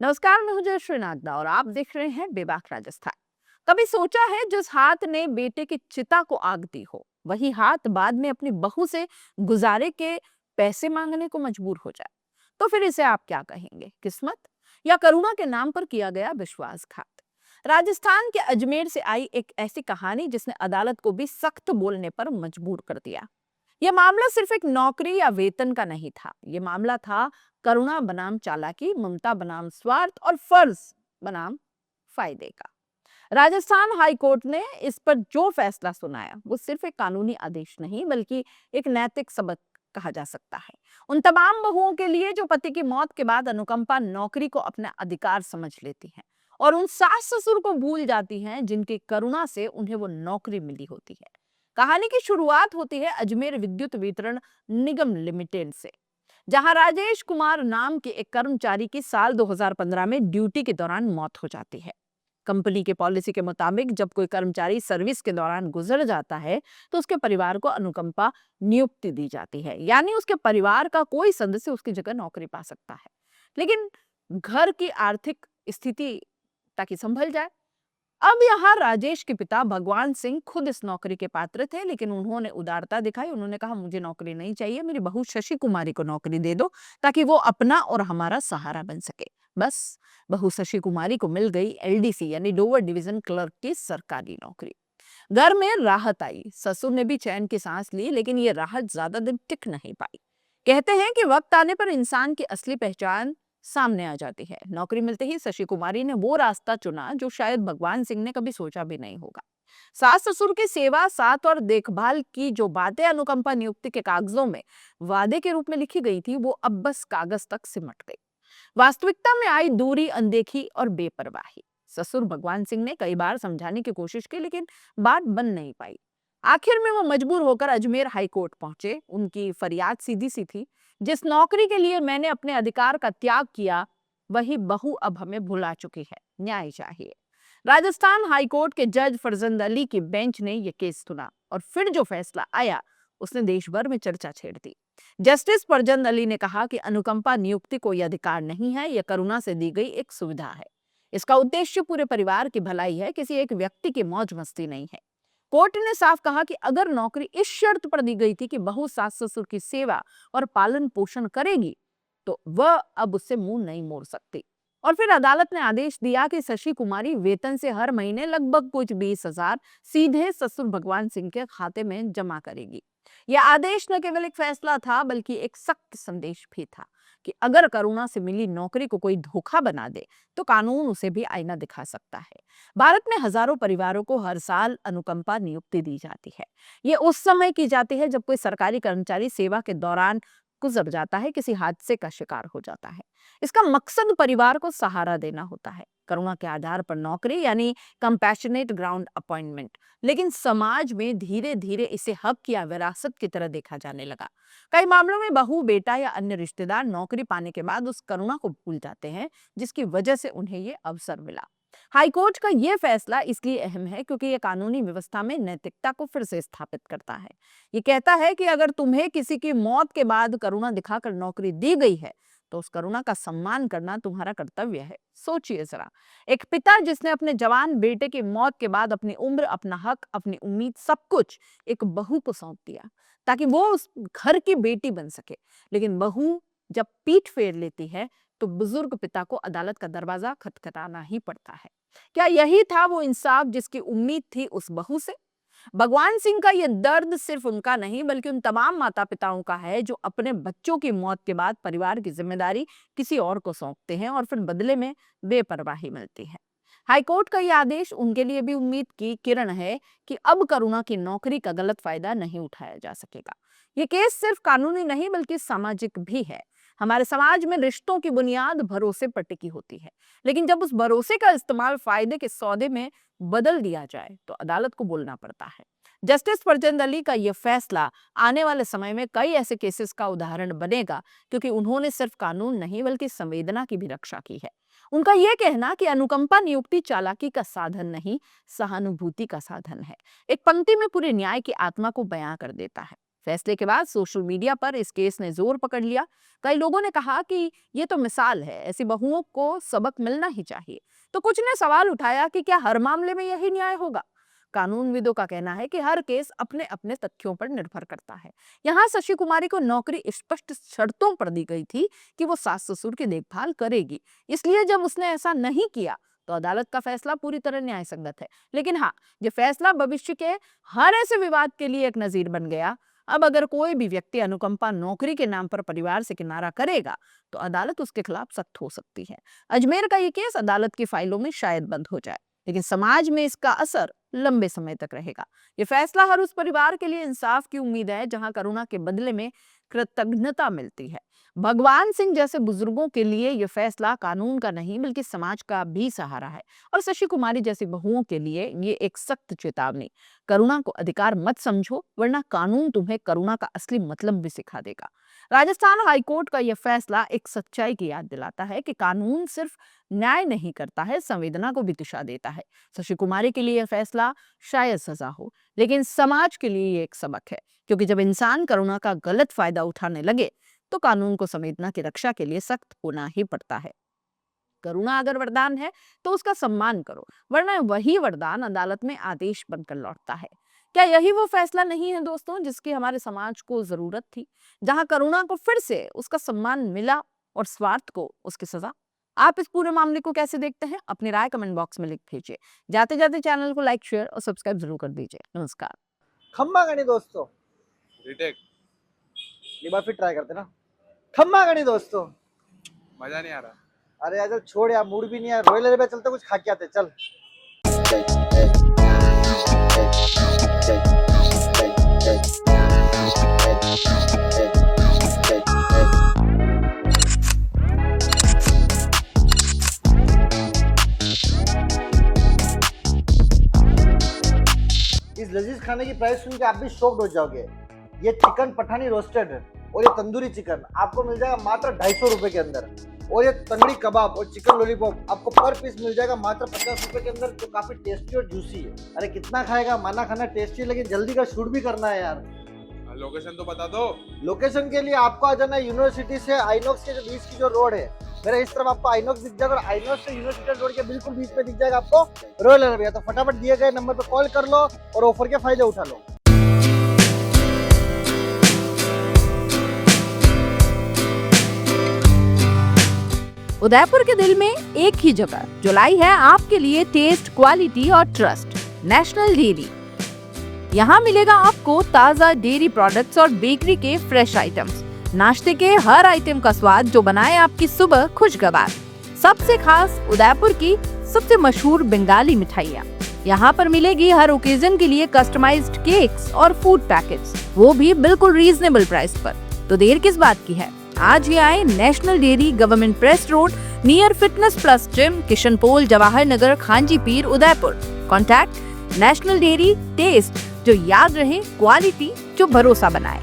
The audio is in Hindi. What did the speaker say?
नमस्कार, मैं हूं जयश्री नागदा और आप देख रहे हैं बेबाक राजस्थान। कभी सोचा है जिस हाथ ने बेटे की चिता को आग दी हो वही हाथ बाद में अपनी बहू से गुजारे के पैसे मांगने को मजबूर हो जाए, तो फिर इसे आप क्या कहेंगे? किस्मत या करुणा के नाम पर किया गया विश्वासघात? राजस्थान के अजमेर से आई एक ऐसी कहानी जिसने अदालत को भी सख्त बोलने पर मजबूर कर दिया। यह मामला सिर्फ एक नौकरी या वेतन का नहीं था, यह मामला था करुणा बनाम चालाकी, ममता बनाम स्वार्थ और फर्ज बनाम फायदे का। राजस्थान हाई कोर्ट ने इस पर जो फैसला सुनाया वो सिर्फ एक कानूनी आदेश नहीं बल्कि एक नैतिक सबक कहा जा सकता है। उन तमाम बहुओं के लिए जो पति की मौत के बाद अनुकंपा नौकरी को अपना अधिकार समझ लेती हैं और उन सास ससुर को भूल जाती हैं जिनकी करुणा से उन्हें वो नौकरी मिली होती है। कहानी की शुरुआत होती है अजमेर विद्युत वितरण निगम लिमिटेड से, जहां राजेश कुमार नाम के एक कर्मचारी की साल 2015 में ड्यूटी के दौरान मौत हो जाती है। कंपनी के पॉलिसी के मुताबिक जब कोई कर्मचारी सर्विस के दौरान गुजर जाता है तो उसके परिवार को अनुकंपा नियुक्ति दी जाती है, यानी उसके परिवार का कोई सदस्य उसकी जगह नौकरी पा सकता है। लेकिन घर की आर्थिक स्थिति ताकि संभल जाए, अब यहाँ राजेश के पिता भगवान सिंह खुद इस नौकरी के पात्र थे, लेकिन उन्होंने उदारता दिखाई। उन्होंने कहा, मुझे नौकरी नहीं चाहिए, मेरी बहू शशि कुमारी को नौकरी दे दो ताकि वो अपना और हमारा सहारा बन सके। बस, बहू शशि कुमारी को मिल गई एलडीसी यानी लोअर डिवीजन क्लर्क की सरकारी नौकरी। घर में राहत आई, ससुर ने भी चैन की सांस ली, लेकिन ये राहत ज्यादा दिन टिक नहीं पाई। कहते हैं कि वक्त आने पर इंसान की असली पहचान सामने आ जाती है। नौकरी मिलते ही शशि कुमारी ने वो रास्ता चुना जो शायद भगवान सिंह ने कभी सोचा भी नहीं होगा। सास ससुर की सेवा, साथ और देखभाल की जो बातें अनुकंपा नियुक्ति के कागजों में वादे के रूप में लिखी गई थी वो अब बस कागज तक सिमट गई। वास्तविकता में आई दूरी, अनदेखी और बेपरवाही। ससुर भगवान सिंह ने कई बार समझाने की कोशिश की, लेकिन बात बन नहीं पाई। आखिर में वो मजबूर होकर अजमेर हाई कोर्ट पहुंचे। उनकी फरियाद सीधी सी थी, जिस नौकरी के लिए मैंने अपने अधिकार का त्याग किया वही बहू अब हमें भुला चुकी है, न्याय चाहिए। राजस्थान हाई कोर्ट के जज फरजंद अली की बेंच ने यह केस सुना और फिर जो फैसला आया उसने देश भर में चर्चा छेड़ दी। जस्टिस फरजंद अली ने कहा कि अनुकंपा नियुक्ति कोई अधिकार नहीं है, यह करुणा से दी गई एक सुविधा है। इसका उद्देश्य पूरे परिवार की भलाई है, किसी एक व्यक्ति की मौज मस्ती नहीं है। कोर्ट ने साफ कहा कि अगर नौकरी इस शर्त पर दी गई थी कि बहू सास ससुर की सेवा और पालन पोषण करेगी तो वह अब उससे मुंह नहीं मोड़ सकती। और फिर अदालत ने आदेश दिया कि शशि कुमारी वेतन से हर महीने लगभग कुछ 20,000 सीधे ससुर भगवान सिंह के खाते में जमा करेगी। यह आदेश न केवल एक फैसला था बल्कि एक सख्त संदेश भी था कि अगर करुणा से मिली नौकरी को कोई धोखा बना दे तो कानून उसे भी आईना दिखा सकता है। भारत में हजारों परिवारों को हर साल अनुकंपा नियुक्ति दी जाती है। ये उस समय की जाती है जब कोई सरकारी कर्मचारी सेवा के दौरान गुजर जाता है, किसी हादसे का शिकार हो जाता है। इसका मकसद परिवार को सहारा देना होता है। करुणा के आधार पर नौकरी यानी कंपैशनेट ग्राउंड अपॉइंटमेंट, लेकिन समाज में धीरे धीरे इसे हक या विरासत की तरह देखा जाने लगा। कई मामलों में बहू, बेटा या अन्य रिश्तेदार नौकरी पाने के बाद उस करुणा को भूल जाते हैं जिसकी वजह से उन्हें ये अवसर मिला। हाईकोर्ट का यह फैसला इसलिए अहम है क्योंकि यह कानूनी व्यवस्था में नैतिकता को फिर से स्थापित करता है। ये कहता है कि अगर तुम्हें किसी की मौत के बाद करुणा दिखाकर नौकरी दी गई है तो उस करुणा का सम्मान करना तुम्हारा कर्तव्य है। सोचिए जरा, एक पिता जिसने अपने जवान बेटे की मौत के बाद अपनी उम्र, अपना हक, अपनी उम्मीद, सब कुछ एक बहू को सौंप दिया ताकि वो उस घर की बेटी बन सके, लेकिन बहू जब पीठ फेर लेती है तो बुजुर्ग पिता को अदालत का दरवाजा खटखटाना ही पड़ता है। क्या यही था वो इंसाफ जिसकी उम्मीद थी उस बहू से? भगवान सिंह का यह दर्द सिर्फ उनका नहीं बल्कि उन तमाम माता पिताओं का है जो अपने बच्चों की मौत के बाद परिवार की जिम्मेदारी किसी और को सौंपते हैं और फिर बदले में बेपरवाही मिलती है। हाईकोर्ट का यह आदेश उनके लिए भी उम्मीद की किरण है कि अब करुणा की नौकरी का गलत फायदा नहीं उठाया जा सकेगा। ये केस सिर्फ कानूनी नहीं बल्कि सामाजिक भी है। हमारे समाज में रिश्तों की बुनियाद भरोसे पर टिकी होती है, लेकिन जब उस भरोसे का इस्तेमाल फायदे के सौदे में बदल दिया जाए तो अदालत को बोलना पड़ता है। जस्टिस फरजंद अली का यह फैसला आने वाले समय में कई ऐसे केसेस का उदाहरण बनेगा, क्योंकि उन्होंने सिर्फ कानून नहीं बल्कि संवेदना की भी रक्षा की है। उनका यह कहना कि अनुकंपा नियुक्ति चालाकी का साधन नहीं, सहानुभूति का साधन है, एक पंक्ति में पूरे न्याय की आत्मा को बयां कर देता है। फैसले के बाद सोशल मीडिया पर इस केस ने जोर पकड़ लिया। कई लोगों ने कहा कि ये तो मिसाल है, ऐसी बहुओं को सबक मिलना ही चाहिए। तो कुछ ने सवाल उठाया कि क्या हर मामले में यही न्याय होगा। कानूनविदों का कहना है कि हर केस अपने अपने तथ्यों पर निर्भर करता है। यहाँ शशि कुमारी को नौकरी स्पष्ट शर्तों पर दी गई थी कि वो सास ससुर की देखभाल करेगी, इसलिए जब उसने ऐसा नहीं किया तो अदालत का फैसला पूरी तरह न्याय संगत है। लेकिन हाँ, ये फैसला भविष्य के हर ऐसे विवाद के लिए एक नजीर बन गया। अब अगर कोई भी व्यक्ति अनुकंपा नौकरी के नाम पर परिवार से किनारा करेगा तो अदालत उसके खिलाफ सख्त हो सकती है। अजमेर का ये केस अदालत की फाइलों में शायद बंद हो जाए, लेकिन समाज में इसका असर लंबे समय तक रहेगा। ये फैसला हर उस परिवार के लिए इंसाफ की उम्मीद है जहां करुणा के बदले में कृतज्ञता मिलती है। भगवान सिंह जैसे बुजुर्गों के लिए यह फैसला कानून का नहीं बल्कि समाज का भी सहारा है, और शशि कुमारी जैसी बहुओं के लिए ये एक सख्त चेतावनी। करुणा को अधिकार मत समझो, वरना कानून तुम्हें करुणा का असली मतलब भी सिखा देगा। राजस्थान हाईकोर्ट का यह फैसला एक सच्चाई की याद दिलाता है कि कानून सिर्फ न्याय नहीं करता है, संवेदना को भी दिशा देता है। शशि कुमारी के लिए यह फैसला शायद सजा हो, लेकिन समाज के लिए ये एक सबक है, क्योंकि जब इंसान करुणा का गलत फायदा उठाने लगे तो कानून को संवेदना की रक्षा के लिए सख्त होना ही पड़ता है। करुणा अगर वरदान है तो उसका सम्मान करो, वरना वही वरदान अदालत में आदेश बनकर लौटता है। क्या यही वो फैसला नहीं है दोस्तों जिसकी हमारे समाज को जरूरत थी, जहां करुणा को फिर से उसका सम्मान मिला और स्वार्थ को उसकी सजा? आप इस पूरे मामले को कैसे देखते हैं? अपनी राय कमेंट बॉक्स में लिख भेजिए। जाते जाते चैनल को लाइक, शेयर और सब्सक्राइब जरूर कर दीजिए। नमस्कार। खम्मा गणी दोस्तों, रिटेक एक बार फिर ट्राई करते ना। खम्मा गणी दोस्तों, मजा नहीं आ रहा। अरे यार छोड़ यार, मूड भी नहीं है। रॉयल एरिया चलते, कुछ खा के आते। चल इस लजीज खाने की प्राइस सुन के आप भी शॉक्ड हो जाओगे। ये चिकन पठानी रोस्टेड और ये तंदूरी चिकन आपको मिल जाएगा मात्र 250 रुपए के अंदर, और ये तंगड़ी कबाब और चिकन लॉलीपॉप आपको पर पीस मिल जाएगा मात्र 50 रुपए के अंदर, जो काफी टेस्टी और जूसी है। अरे कितना खाएगा, माना खाना टेस्टी है, लेकिन जल्दी का शूट भी करना है यार। लोकेशन तो बता दो। लोकेशन के लिए आपको आ जाना है यूनिवर्सिटी से आइनॉक्स के जो बीच की जो रोड है, मेरे इस तरफ आपको आइनॉक्स दिख जाएगा, और आइनॉक्स से यूनिवर्सिटी रोड के बिल्कुल बीच में दिख जाएगा आपको रॉयल एरिया। तो फटाफट दिए गए नंबर पर कॉल कर लो और ऑफर के फायदे उठा लो। उदयपुर के दिल में एक ही जगह जो लाई है आपके लिए टेस्ट, क्वालिटी और ट्रस्ट, नेशनल डेयरी। यहाँ मिलेगा आपको ताजा डेयरी प्रोडक्ट्स और बेकरी के फ्रेश आइटम्स, नाश्ते के हर आइटम का स्वाद जो बनाए आपकी सुबह खुशगवार। सबसे खास उदयपुर की सबसे मशहूर बंगाली मिठाइयाँ यहाँ पर मिलेगी। हर ओकेजन के लिए कस्टमाइज्ड केक्स और फूड पैकेट्स, वो भी बिल्कुल रीजनेबल प्राइस पर। तो देर किस बात की है, आज ही आए national dairy, government press road, near fitness plus gym, Kishan Pol, Jawahar Nagar, Khanchi Peer, Udaipur. Contact national dairy, test जो याद रहे, क्वालिटी जो भरोसा बनाए।